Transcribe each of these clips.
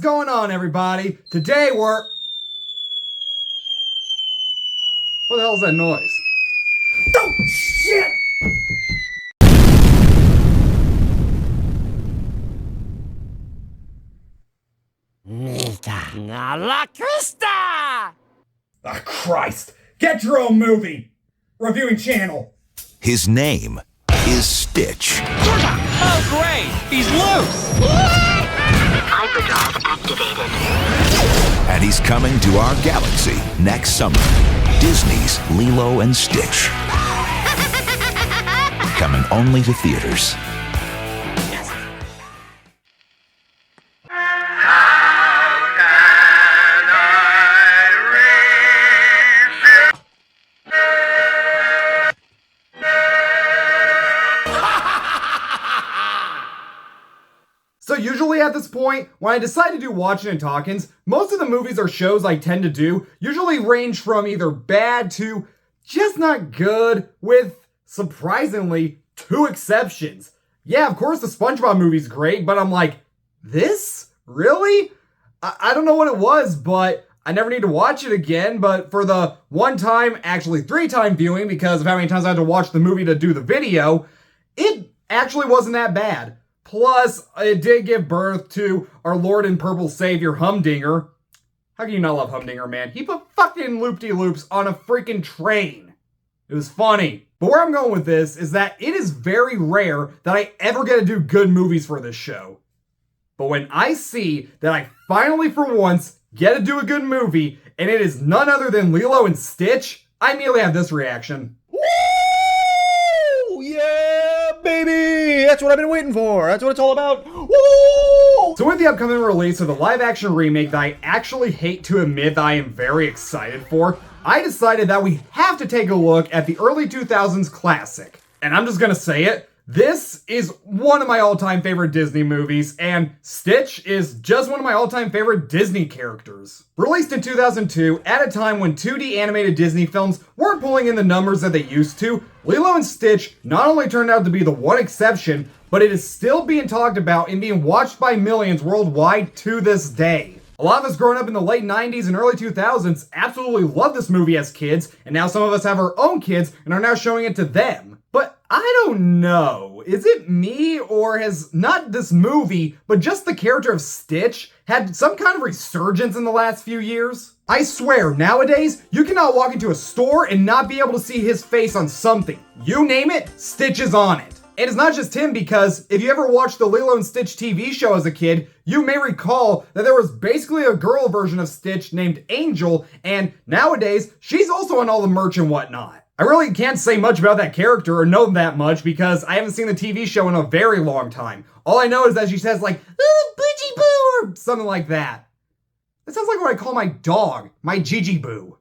What's going on, everybody? Today we're... What the hell is that noise? Oh, shit! Meega Nala Kweesta! Ah, Christ! Get your own movie! Reviewing channel! His name is Stitch. Oh, great! He's loose! Hyperdrive activated. And he's coming to our galaxy next summer. Disney's Lilo and Stitch. Coming only to theaters. So usually at this point, when I decide to do watching and talkings, most of the movies or shows I tend to do usually range from either bad to just not good, with, surprisingly, 2 exceptions. Yeah, of course the SpongeBob movie's great, but I'm like, this? Really? I don't know what it was, but I never need to watch it again, but for the 1 time, actually 3 time viewing, because of how many times I had to watch the movie to do the video, it actually wasn't that bad. Plus, it did give birth to our Lord and Purple Savior, Humdinger. How can you not love Humdinger, man? He put fucking loop-de-loops on a freaking train. It was funny. But where I'm going with this is that it is very rare that I ever get to do good movies for this show. But when I see that I finally, for once, get to do a good movie, and it is none other than Lilo and Stitch, I immediately have this reaction. Woo! Yeah, baby! That's what I've been waiting for. That's what it's all about. Woo! So with the upcoming release of the live-action remake that I actually hate to admit that I am very excited for, I decided that we have to take a look at the early 2000s classic. And I'm just gonna say it, this is one of my all-time favorite Disney movies, and Stitch is just one of my all-time favorite Disney characters. Released in 2002, at a time when 2D animated Disney films weren't pulling in the numbers that they used to, Lilo and Stitch not only turned out to be the one exception, but it is still being talked about and being watched by millions worldwide to this day. A lot of us growing up in the late 90s and early 2000s absolutely loved this movie as kids, and now some of us have our own kids and are now showing it to them. But I don't know, is it me, or has not this movie, but just the character of Stitch had some kind of resurgence in the last few years? I swear, nowadays, you cannot walk into a store and not be able to see his face on something. You name it, Stitch is on it. And it's not just him, because if you ever watched the Lilo and Stitch TV show as a kid, you may recall that there was basically a girl version of Stitch named Angel, and nowadays, she's also on all the merch and whatnot. I really can't say much about that character or know that much because I haven't seen the TV show in a very long time. All I know is that she says like, "Ooh, Boogie Boo," or something like that. That sounds like what I call my dog, my Gigi Boo.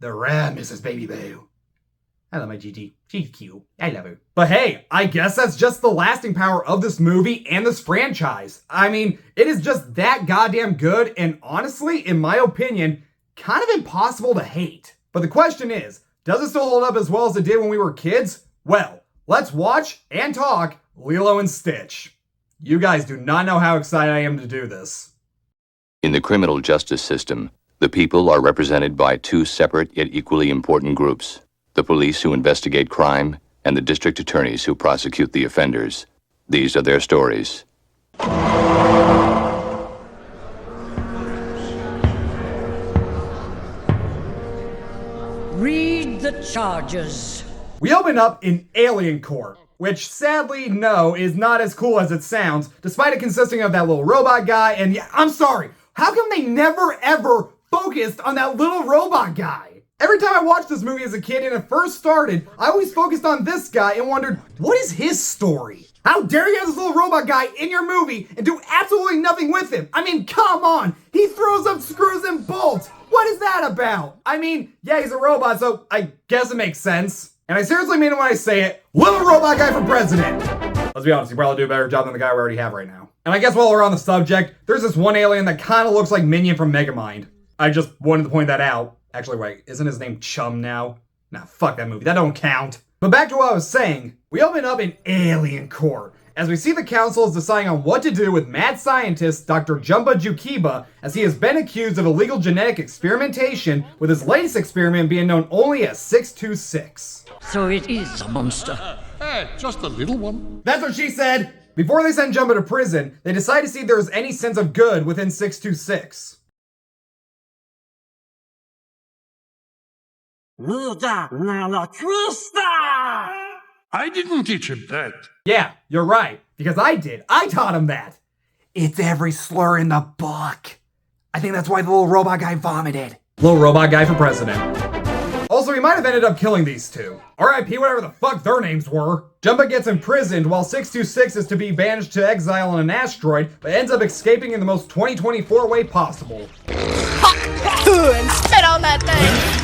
The ram is his baby boo. I love my Gigi. She's cute. I love her. But hey, I guess that's just the lasting power of this movie and this franchise. I mean, it is just that goddamn good and honestly, in my opinion, kind of impossible to hate. But the question is, does it still hold up as well as it did when we were kids? Well, let's watch and talk Lilo and Stitch. You guys do not know how excited I am to do this. In the criminal justice system, the people are represented by 2 separate yet equally important groups: the police who investigate crime and the district attorneys who prosecute the offenders. These are their stories. Read the charges. We open up in Alien Court, which sadly, no, is not as cool as it sounds, despite it consisting of that little robot guy, and yeah, I'm sorry, how come they never ever focused on that little robot guy? Every time I watched this movie as a kid and it first started, I always focused on this guy and wondered, what is his story? How dare you have this little robot guy in your movie and do absolutely nothing with him? I mean, come on, he throws up screws and bolts. What is that about? I mean, yeah, he's a robot, so I guess it makes sense. And I seriously mean it when I say it, little robot guy for president. Let's be honest, he probably do a better job than the guy we already have right now. And I guess while we're on the subject, there's this one alien that kind of looks like Minion from Megamind. I just wanted to point that out. Actually, wait, isn't his name Chum now? Nah, fuck that movie, that don't count. But back to what I was saying, we open up in Alien Court. as we see the council is deciding on what to do with mad scientist Dr. Jumba Jukiba, as he has been accused of illegal genetic experimentation, with his latest experiment being known only as 626. So it is a monster. Hey, just a little one. That's what she said! Before they send Jumba to prison, they decide to see if there is any sense of good within 626. Meega Nala Kweesta! I didn't teach him that. Yeah, you're right, because I did. I taught him that. It's every slur in the book. I think that's why the little robot guy vomited. Little robot guy for president. Also, he might have ended up killing these two. R.I.P. whatever the fuck their names were. Jumba gets imprisoned while 626 is to be banished to exile on an asteroid, but ends up escaping in the most 2024 way possible. And spit on that thing!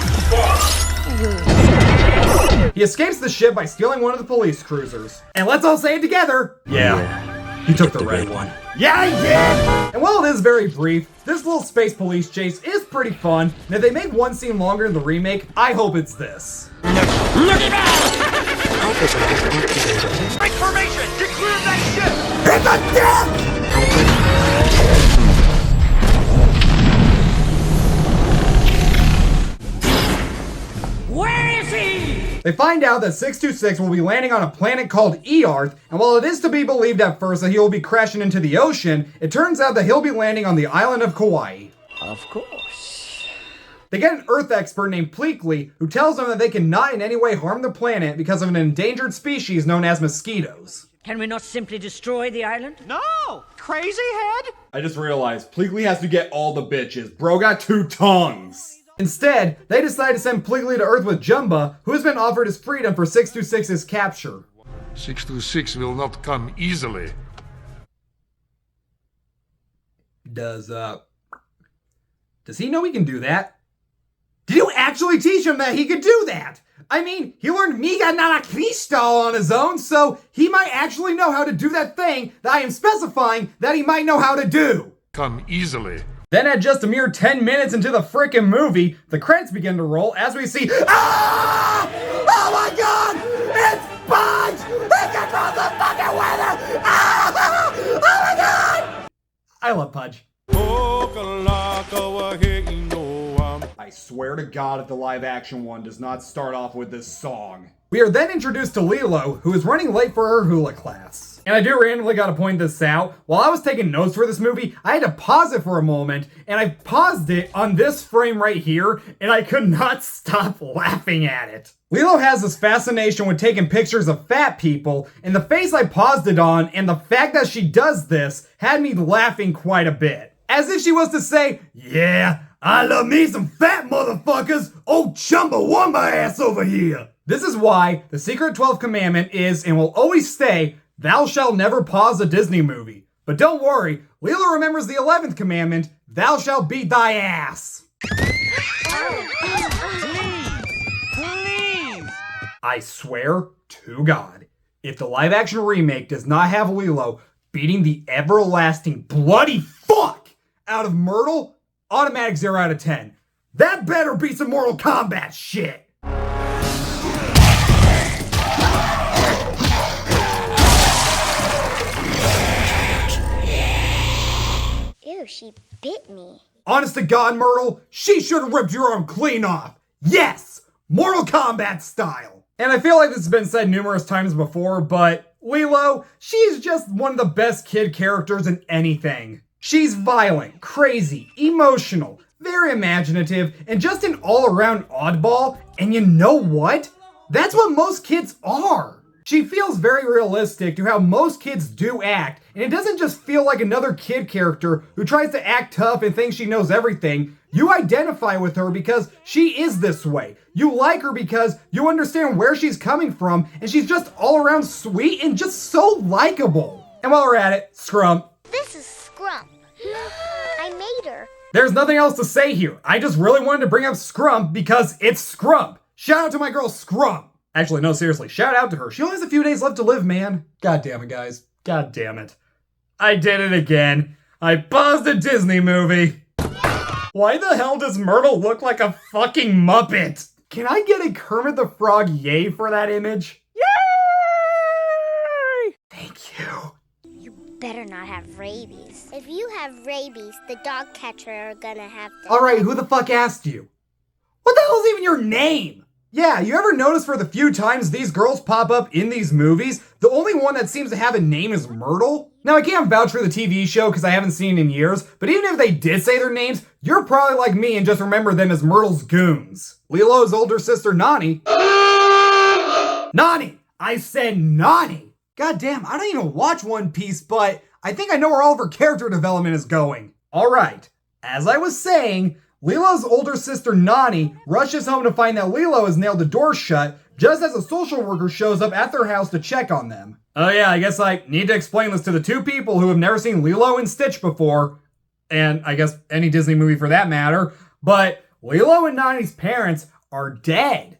He escapes the ship by stealing one of the police cruisers. And let's all say it together. Yeah. He took the red one. Yeah, he did! And while it is very brief, this little space police chase is pretty fun, and if they make one scene longer in the remake, I hope it's this. Break formation! Declare that ship! It's a death! Where is he? They find out that 626 will be landing on a planet called Earth, and while it is to be believed at first that he will be crashing into the ocean, it turns out that he'll be landing on the island of Kauai. Of course. They get an Earth expert named Pleakley, who tells them that they cannot in any way harm the planet because of an endangered species known as mosquitoes. Can we not simply destroy the island? No! Crazy head? I just realized Pleakley has to get all the bitches. Bro got 2 tongues. Instead, they decide to send Pleakley to Earth with Jumba, who has been offered his freedom for 626's capture. 626 will not come easily. Does he know he can do that? Did you actually teach him that he could do that? I mean, he learned Meega Nala Kweesta on his own, so he might actually know how to do that thing that I am specifying that he might know how to do. Come easily. Then at just a mere 10 minutes into the frickin' movie, the credits begin to roll as we see, ah! Oh my god! It's Pudge! He controls the fucking weather! Ah! Oh my god! I love Pudge. I swear to God if the live action one does not start off with this song. We are then introduced to Lilo, who is running late for her hula class. And I do randomly gotta point this out. While I was taking notes for this movie, I had to pause it for a moment, and I paused it on this frame right here, and I could not stop laughing at it. Lilo has this fascination with taking pictures of fat people, and the face I paused it on, and the fact that she does this, had me laughing quite a bit. As if she was to say, yeah, I love me some fat motherfuckers, old Chumbawamba ass over here. This is why the secret 12th commandment is, and will always stay, thou shalt never pause a Disney movie. But don't worry, Lilo remembers the 11th commandment, thou shalt beat thy ass. Please! I swear to God, if the live action remake does not have Lilo beating the everlasting bloody fuck out of Myrtle, automatic 0 out of 10. That better be some Mortal Kombat shit. Ew, she bit me. Honest to God, Myrtle, she should have ripped your arm clean off. Yes, Mortal Kombat style. And I feel like this has been said numerous times before, but Lilo, she's just one of the best kid characters in anything. She's violent, crazy, emotional, very imaginative, and just an all-around oddball. And you know what? That's what most kids are. She feels very realistic to how most kids do act, and it doesn't just feel like another kid character who tries to act tough and thinks she knows everything. You identify with her because she is this way. You like her because you understand where she's coming from, and she's just all around sweet and just so likable. And while we're at it, Scrump. This is Scrump. I made her. There's nothing else to say here. I just really wanted to bring up Scrump because it's Scrump. Shout out to my girl Scrump. Actually, no, seriously, shout out to her. She only has a few days left to live, man. God damn it, guys. God damn it. I did it again. I paused a Disney movie. Why the hell does Myrtle look like a fucking Muppet? Can I get a Kermit the Frog yay for that image? Yay! Thank you. better not have rabies. If you have rabies, the dog catcher are gonna have to... Alright, who the fuck asked you? What the hell is even your name? Yeah, you ever notice for the few times these girls pop up in these movies, the only one that seems to have a name is Myrtle? Now, I can't vouch for the TV show because I haven't seen it in years, but even if they did say their names, you're probably like me and just remember them as Myrtle's goons. Lilo's older sister, Nani. Nani! I said Nani! God damn, I don't even watch One Piece, but I think I know where all of her character development is going. Alright, as I was saying, Lilo's older sister Nani rushes home to find that Lilo has nailed the door shut just as a social worker shows up at their house to check on them. Oh yeah, I guess I need to explain this to the two people who have never seen Lilo and Stitch before, and I guess any Disney movie for that matter, but Lilo and Nani's parents are dead.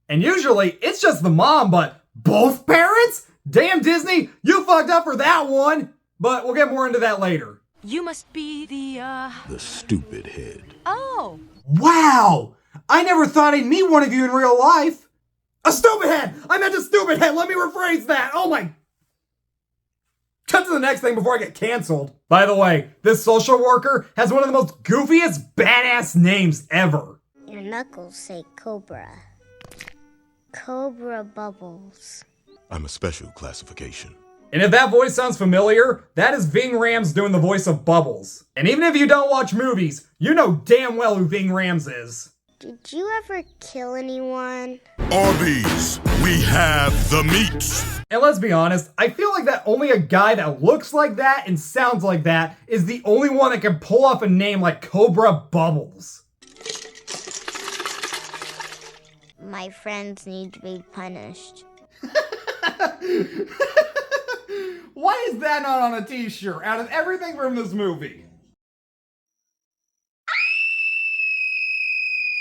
And usually it's just the mom, but both parents? Damn Disney, you fucked up for that one! But we'll get more into that later. You must be the stupid head. Oh! Wow! I never thought I'd meet one of you in real life! A stupid head! I meant a stupid head! Let me rephrase that! Oh my... Cut to the next thing before I get canceled. By the way, this social worker has one of the most goofiest, badass names ever. Your knuckles say Cobra. Cobra Bubbles. I'm a special classification. And if that voice sounds familiar, that is Ving Rhames doing the voice of Bubbles. And even if you don't watch movies, you know damn well who Ving Rhames is. Did you ever kill anyone? Arby's, we have the meats. And let's be honest, I feel like that only a guy that looks like that and sounds like that is the only one that can pull off a name like Cobra Bubbles. My friends need to be punished. Why is that not on a t-shirt out of everything from this movie?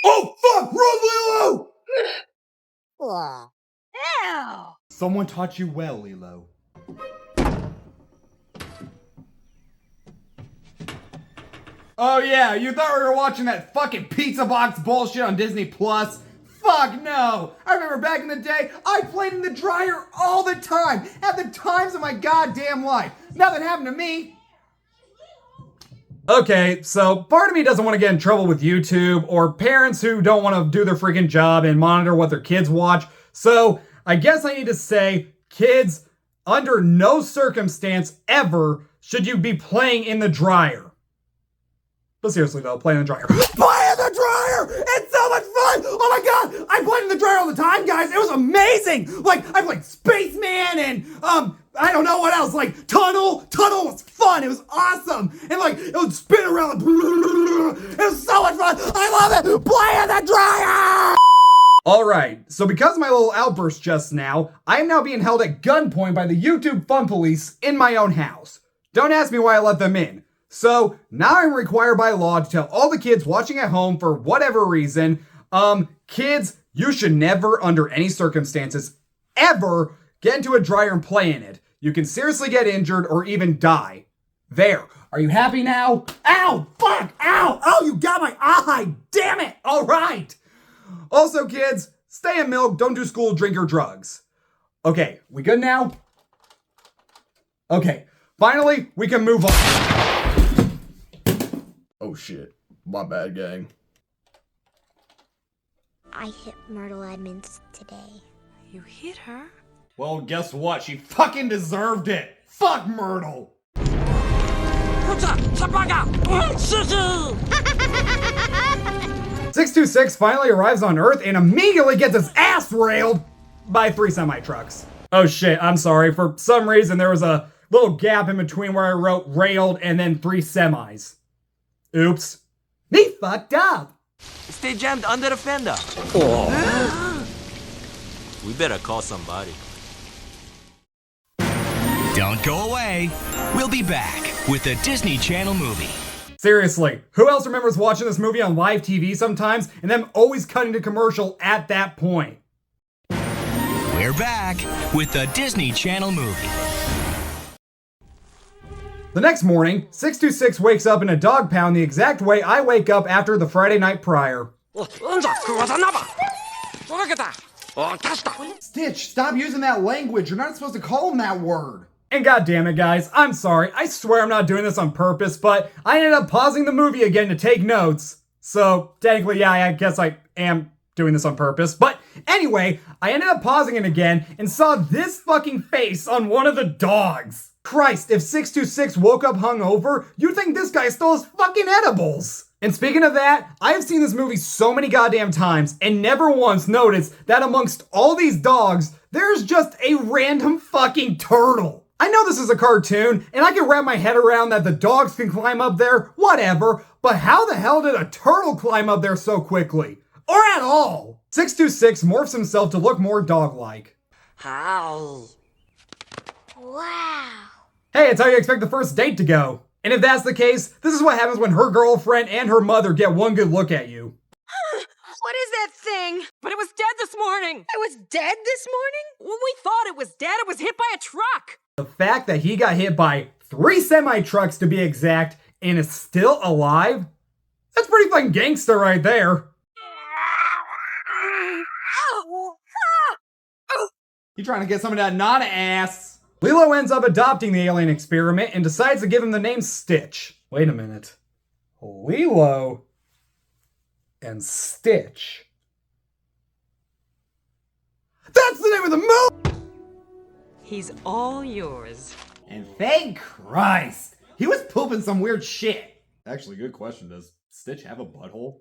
Oh fuck! Run, Lilo! Ew! Someone taught you well, Lilo. Oh yeah, you thought we were watching that fucking pizza box bullshit on Disney Plus? Fuck no! I remember back in the day, I played in the dryer all the time, at the times of my goddamn life. Nothing happened to me. Okay, so part of me doesn't want to get in trouble with YouTube or parents who don't want to do their freaking job and monitor what their kids watch. So I guess I need to say, kids, under no circumstance ever should you be playing in the dryer. But seriously though, playing in the dryer. Play in the dryer! It's so much fun! Oh my god! I played in the dryer all the time, guys! It was amazing! Like, I played Spaceman and, I don't know what else, like, Tunnel! Tunnel was fun! It was awesome! And like, it would spin around, it was so much fun! I love it! Play in the dryer! Alright, so because of my little outburst just now, I am now being held at gunpoint by the YouTube fun police in my own house. Don't ask me why I let them in. So, now I'm required by law to tell all the kids watching at home for whatever reason, kids, you should never, under any circumstances, ever get into a dryer and play in it. You can seriously get injured or even die. There. Are you happy now? Ow! Fuck! Ow! Oh, you got my eye! Damn it! Alright! Also, kids, stay in milk, don't do school, drink your drugs. Okay, we good now? Okay, finally, we can move on. Oh shit, my bad, gang. I hit Myrtle Edmonds today. You hit her? Well, guess what? She fucking deserved it! Fuck Myrtle! 626 finally arrives on Earth and immediately gets his ass railed by 3 semi-trucks. Oh shit, I'm sorry. For some reason, there was a little gap in between where I wrote railed and then 3 semis. Oops. Me fucked up. Stay jammed under the fender. Oh. We better call somebody. Don't go away. We'll be back with a Disney Channel movie. Seriously, who else remembers watching this movie on live TV sometimes and them always cutting to commercial at that point? We're back with the Disney Channel movie. The next morning, 626 wakes up in a dog pound the exact way I wake up after the Friday night prior. Stitch, stop using that language. You're not supposed to call him that word. And god damn it, guys, I'm sorry. I swear I'm not doing this on purpose, but I ended up pausing the movie again to take notes. So, technically, yeah, I guess I am doing this on purpose. But anyway, I ended up pausing it again and saw this fucking face on one of the dogs. Christ, if 626 woke up hungover, you'd think this guy stole his fucking edibles. And speaking of that, I have seen this movie so many goddamn times and never once noticed that amongst all these dogs, there's just a random fucking turtle. I know this is a cartoon, and I can wrap my head around that the dogs can climb up there, whatever, but how the hell did a turtle climb up there so quickly? Or at all? 626 morphs himself to look more dog-like. How? Wow. Hey, it's how you expect the first date to go. And if that's the case, this is what happens when her girlfriend and her mother get one good look at you. What is that thing? But it was dead this morning. It was dead this morning? When we thought it was dead, it was hit by a truck. The fact that he got hit by 3 semi-trucks to be exact and is still alive? That's pretty fucking gangster right there. You trying to get some of that Nana ass? Lilo ends up adopting the alien experiment and decides to give him the name Stitch. Wait a minute. Lilo and Stitch. That's the name of the movie! He's all yours. And thank Christ, he was pooping some weird shit. Actually, good question. Does Stitch have a butthole?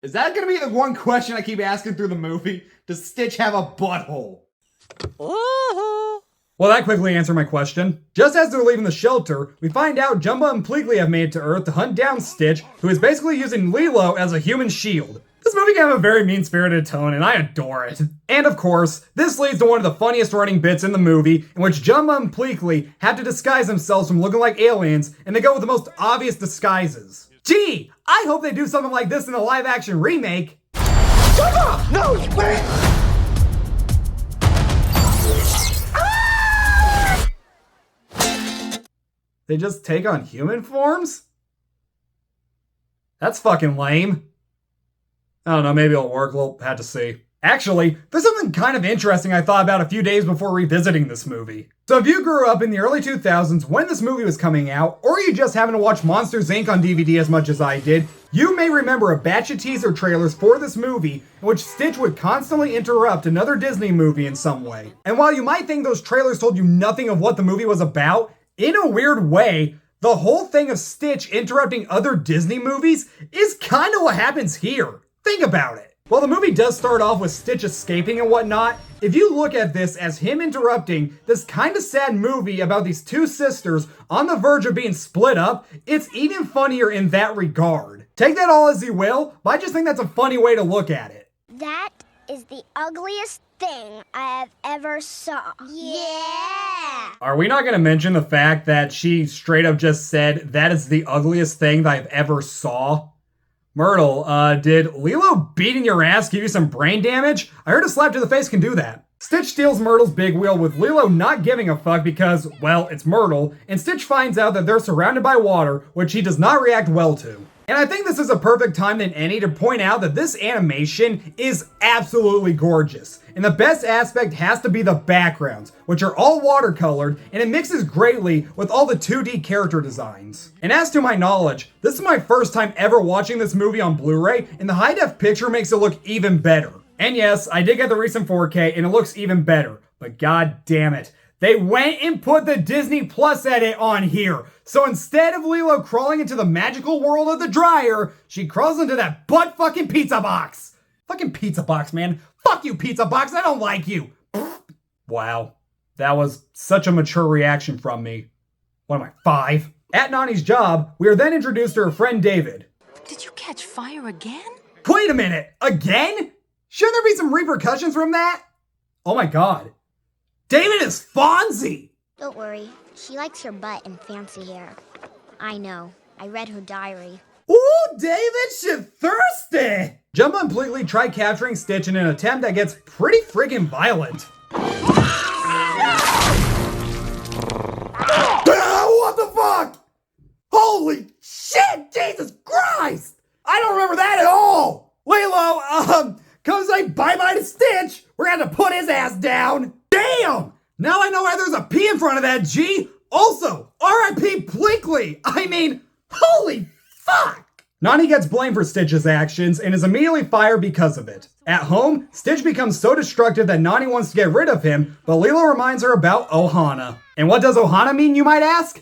Is that gonna be the one question I keep asking through the movie? Does Stitch have a butthole? Well, that quickly answered my question. Just as they're leaving the shelter, we find out Jumba and Pleakley have made it to Earth to hunt down Stitch, who is basically using Lilo as a human shield. This movie can have a very mean-spirited tone, and I adore it. And of course, this leads to one of the funniest running bits in the movie, in which Jumba and Pleakley have to disguise themselves from looking like aliens, and they go with the most obvious disguises. Gee, I hope they do something like this in a live-action remake. Jumba! No, wait! They just take on human forms? That's fucking lame. I don't know, maybe it'll work, we'll have to see. Actually, there's something kind of interesting I thought about a few days before revisiting this movie. So if you grew up in the early 2000s when this movie was coming out, or you just happened to watch Monsters Inc. on DVD as much as I did, you may remember a batch of teaser trailers for this movie in which Stitch would constantly interrupt another Disney movie in some way. And while you might think those trailers told you nothing of what the movie was about, in a weird way, the whole thing of Stitch interrupting other Disney movies is kind of what happens here. Think about it. While the movie does start off with Stitch escaping and whatnot, if you look at this as him interrupting this kind of sad movie about these two sisters on the verge of being split up, it's even funnier in that regard. Take that all as you will, but I just think that's a funny way to look at it. That is the ugliest thing I have ever saw. Yeah! Are we not gonna mention the fact that she straight up just said, that is the ugliest thing that I've ever saw? Myrtle, did Lilo beating your ass give you some brain damage? I heard a slap to the face can do that. Stitch steals Myrtle's big wheel with Lilo not giving a fuck because, well, it's Myrtle, and Stitch finds out that they're surrounded by water, which he does not react well to. And I think this is a perfect time than any to point out that this animation is absolutely gorgeous. And the best aspect has to be the backgrounds, which are all watercolored, and it mixes greatly with all the 2D character designs. And as to my knowledge, this is my first time ever watching this movie on Blu-ray, and the high-def picture makes it look even better. And yes, I did get the recent 4K, and it looks even better, but god damn it. They went and put the Disney Plus edit on here. So instead of Lilo crawling into the magical world of the dryer, she crawls into that butt-fucking pizza box. Fucking pizza box, man. Fuck you, pizza box. I don't like you. Wow. That was such a mature reaction from me. What am I, 5? At Nani's job, we are then introduced to her friend David. Did you catch fire again? Wait a minute. Again? Shouldn't there be some repercussions from that? Oh my god. David is Fonzie! Don't worry, she likes her butt and fancy hair. I know, I read her diary. Ooh, David, she's thirsty! Jumba and Pleakley try capturing Stitch in an attempt that gets pretty friggin' violent. What the fuck? Holy shit, Jesus Christ! I don't remember that at all! Lilo, come say bye-bye to Stitch! We're gonna have to put his ass down! Damn! Now I know why there's a P in front of that G! Also, R.I.P. Pleakley! I mean, holy fuck! Nani gets blamed for Stitch's actions and is immediately fired because of it. At home, Stitch becomes so destructive that Nani wants to get rid of him, but Lilo reminds her about Ohana. And what does Ohana mean, you might ask?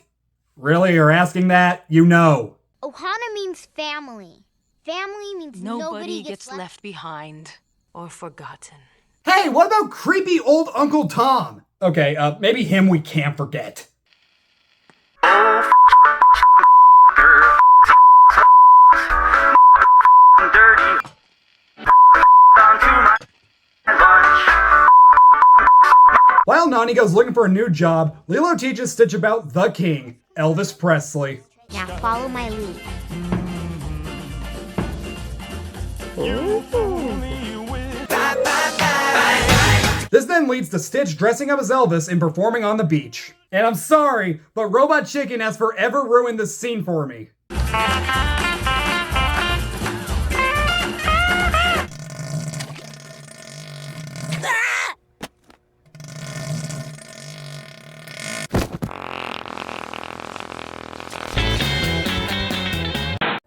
Really, you're asking that? You know. Ohana means family. Family means nobody gets left behind or forgotten. Hey, what about creepy old Uncle Tom? Okay, maybe him we can't forget. While Nani goes looking for a new job, Lilo teaches Stitch about the king, Elvis Presley. Now follow my lead. This then leads to Stitch dressing up as Elvis and performing on the beach. And I'm sorry, but Robot Chicken has forever ruined this scene for me.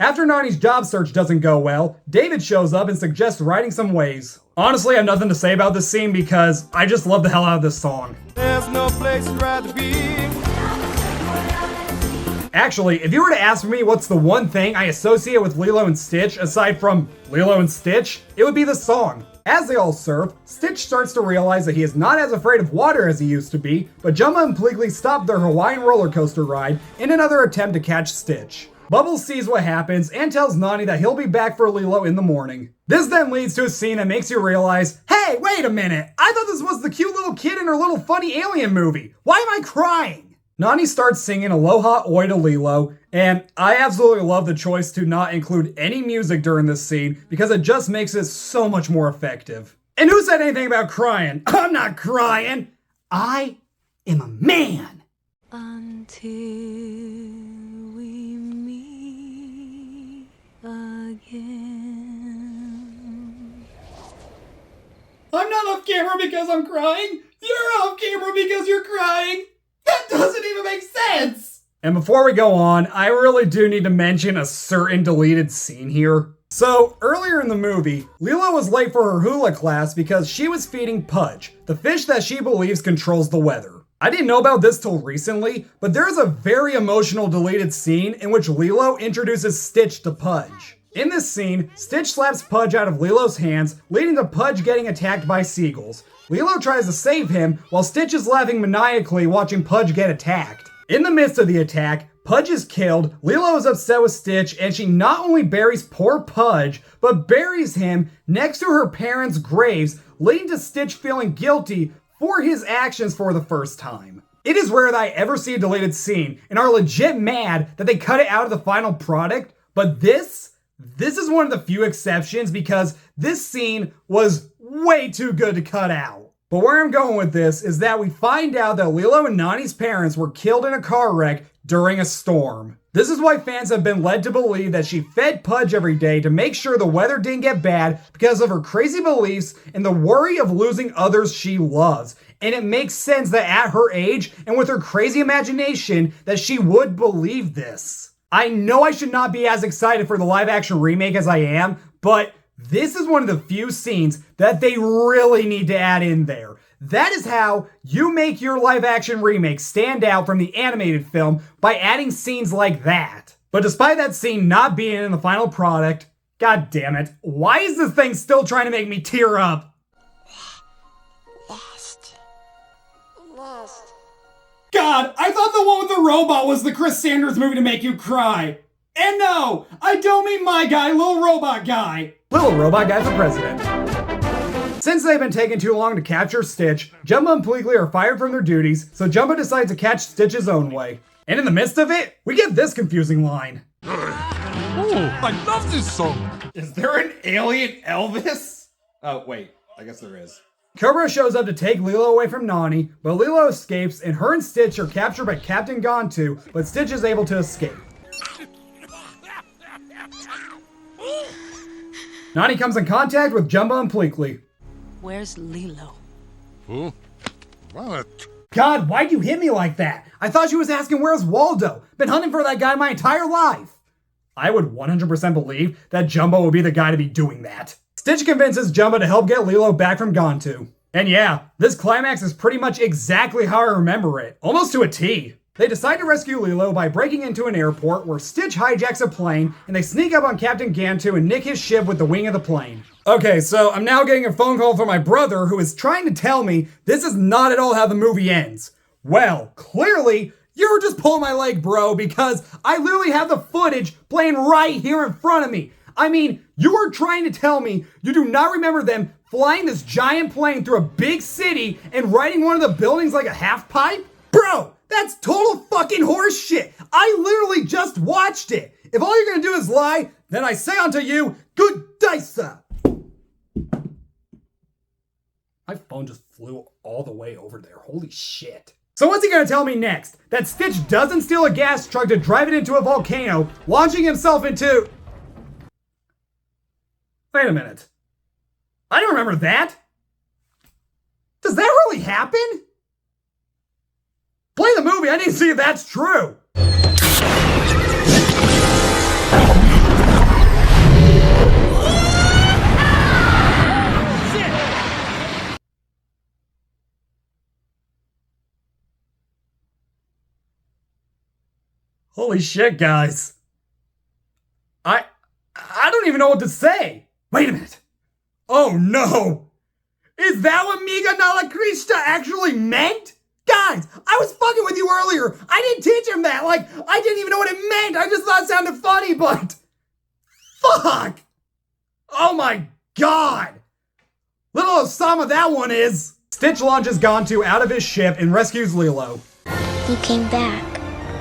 After Nani's job search doesn't go well, David shows up and suggests writing some ways. Honestly, I have nothing to say about this scene because I just love the hell out of this song. There's no place I'd rather be. Actually, if you were to ask me what's the one thing I associate with Lilo and Stitch aside from Lilo and Stitch, it would be the song. As they all surf, Stitch starts to realize that he is not as afraid of water as he used to be, but Jumba and Pleakley stop their Hawaiian roller coaster ride in another attempt to catch Stitch. Bubbles sees what happens and tells Nani that he'll be back for Lilo in the morning. This then leads to a scene that makes you realize, hey, wait a minute, I thought this was the cute little kid in her little funny alien movie. Why am I crying? Nani starts singing Aloha Oy to Lilo, and I absolutely love the choice to not include any music during this scene because it just makes it so much more effective. And who said anything about crying? I'm not crying. I am a man. Until we meet again. I'm not off camera because I'm crying. You're off camera because you're crying. That doesn't even make sense. And before we go on, I really do need to mention a certain deleted scene here. So, earlier in the movie, Lilo was late for her hula class because she was feeding Pudge, the fish that she believes controls the weather. I didn't know about this till recently, but there's a very emotional deleted scene in which Lilo introduces Stitch to Pudge. In this scene, Stitch slaps Pudge out of Lilo's hands, leading to Pudge getting attacked by seagulls. Lilo tries to save him, while Stitch is laughing maniacally watching Pudge get attacked. In the midst of the attack, Pudge is killed, Lilo is upset with Stitch, and she not only buries poor Pudge, but buries him next to her parents' graves, leading to Stitch feeling guilty for his actions for the first time. It is rare that I ever see a deleted scene, and are legit mad that they cut it out of the final product, but this is one of the few exceptions because this scene was way too good to cut out. But where I'm going with this is that we find out that Lilo and Nani's parents were killed in a car wreck during a storm. This is why fans have been led to believe that she fed Pudge every day to make sure the weather didn't get bad because of her crazy beliefs and the worry of losing others she loves. And it makes sense that at her age and with her crazy imagination that she would believe this. I know I should not be as excited for the live action remake as I am, but this is one of the few scenes that they really need to add in there. That is how you make your live action remake stand out from the animated film, by adding scenes like that. But despite that scene not being in the final product, god damn it, why is this thing still trying to make me tear up? Lost. God, I thought the one with the robot was the Chris Sanders movie to make you cry. And no, I don't mean my guy, Little Robot Guy. Little Robot Guy for president. Since they've been taking too long to capture Stitch, Jumba and Pleakley are fired from their duties, so Jumba decides to catch Stitch his own way. And in the midst of it, we get this confusing line. Oh, I love this song. Is there an alien Elvis? Oh, wait, I guess there is. Cobra shows up to take Lilo away from Nani, but Lilo escapes and her and Stitch are captured by Captain Gontu, but Stitch is able to escape. Nani comes in contact with Jumba and Pleakley. Where's Lilo? Who? What? God, why'd you hit me like that? I thought she was asking where's Waldo. Been hunting for that guy my entire life. I would 100% believe that Jumbo would be the guy to be doing that. Stitch convinces Jumbo to help get Lilo back from Gontu. And yeah, this climax is pretty much exactly how I remember it, almost to a T. They decide to rescue Lilo by breaking into an airport where Stitch hijacks a plane and they sneak up on Captain Gantu and nick his ship with the wing of the plane. Okay, so I'm now getting a phone call from my brother who is trying to tell me this is not at all how the movie ends. Well, clearly, you were just pulling my leg, bro, because I literally have the footage playing right here in front of me. I mean, you were trying to tell me you do not remember them flying this giant plane through a big city and riding one of the buildings like a half pipe? Bro, that's total fucking horse shit. I literally just watched it. If all you're gonna do is lie, then I say unto you, good dice. My phone just flew all the way over there. Holy shit. So what's he gonna tell me next? That Stitch doesn't steal a gas truck to drive it into a volcano, launching himself into... Wait a minute. I don't remember that. Does that really happen? Play the movie, I need to see if that's true. Holy shit, guys. I don't even know what to say. Wait a minute. Oh no. Is that what Meega Nala Kweesta actually meant? Guys, I was fucking with you earlier. I didn't teach him that. Like, I didn't even know what it meant. I just thought it sounded funny, but... Fuck! Oh my god! Little Osama that one is! Stitch launches Gontu out of his ship and rescues Lilo. He came back.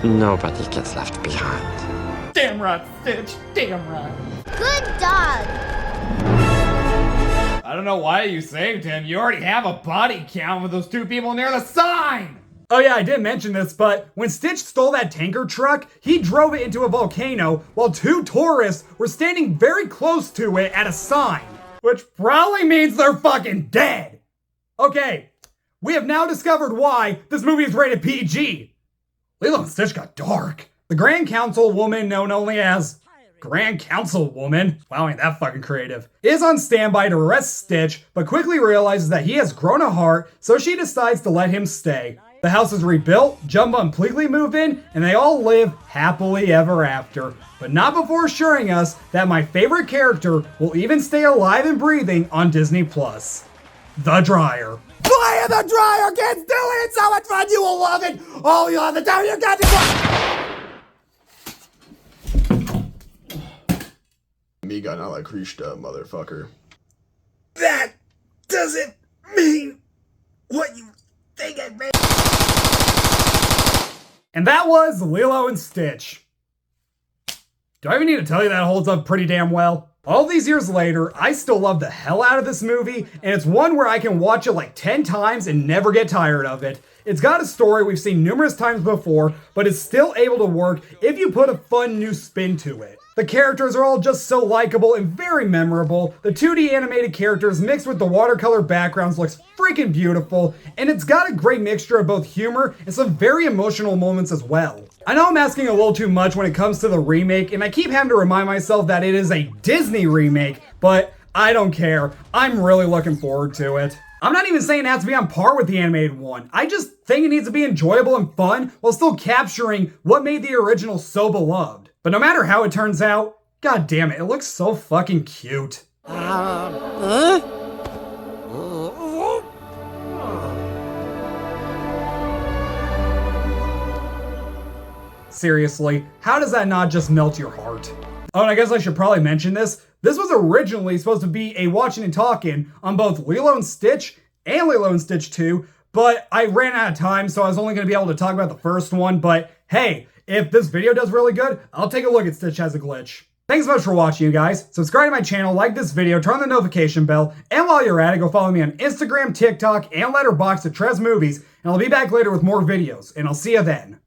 Nobody gets left behind. Damn right, Stitch. Damn right. Good dog. I don't know why you saved him. You already have a body count with those two people near the sign! Oh yeah, I did mention this, but when Stitch stole that tanker truck, he drove it into a volcano while two tourists were standing very close to it at a sign. Which probably means they're fucking dead. Okay, we have now discovered why this movie is rated PG. Lilo and Stitch got dark. The Grand Council woman, known only as Grand Council woman, wow, ain't that fucking creative, is on standby to arrest Stitch, but quickly realizes that he has grown a heart, so she decides to let him stay. The house is rebuilt, Jumba and Pleakley move in, and they all live happily ever after. But not before assuring us that my favorite character will even stay alive and breathing on Disney+. The Dryer. Fly in the dryer, kids! Do it! It's so much fun! You will love it! Oh, you'll have the time you got to... Meega Nala Kweesta, motherfucker. That doesn't mean what you think it means. And that was Lilo and Stitch. Do I even need to tell you that holds up pretty damn well? All these years later, I still love the hell out of this movie, and it's one where I can watch it like 10 times and never get tired of it. It's got a story we've seen numerous times before, but it's still able to work if you put a fun new spin to it. The characters are all just so likable and very memorable. The 2D animated characters mixed with the watercolor backgrounds looks freaking beautiful, and it's got a great mixture of both humor and some very emotional moments as well. I know I'm asking a little too much when it comes to the remake, and I keep having to remind myself that it is a Disney remake, but I don't care. I'm really looking forward to it. I'm not even saying it has to be on par with the animated one. I just think it needs to be enjoyable and fun while still capturing what made the original so beloved. But no matter how it turns out, god damn it, it looks so fucking cute. Seriously, how does that not just melt your heart? Oh, and I guess I should probably mention this. This was originally supposed to be a watching and talking on both Lilo and Stitch and Lilo and Stitch 2, but I ran out of time, so I was only going to be able to talk about the first one. But hey, if this video does really good, I'll take a look at Stitch Has a Glitch. Thanks so much for watching, you guys. Subscribe to my channel, like this video, turn on the notification bell, and while you're at it, go follow me on Instagram, TikTok, and Letterboxd at Trev's Movies, and I'll be back later with more videos, and I'll see you then.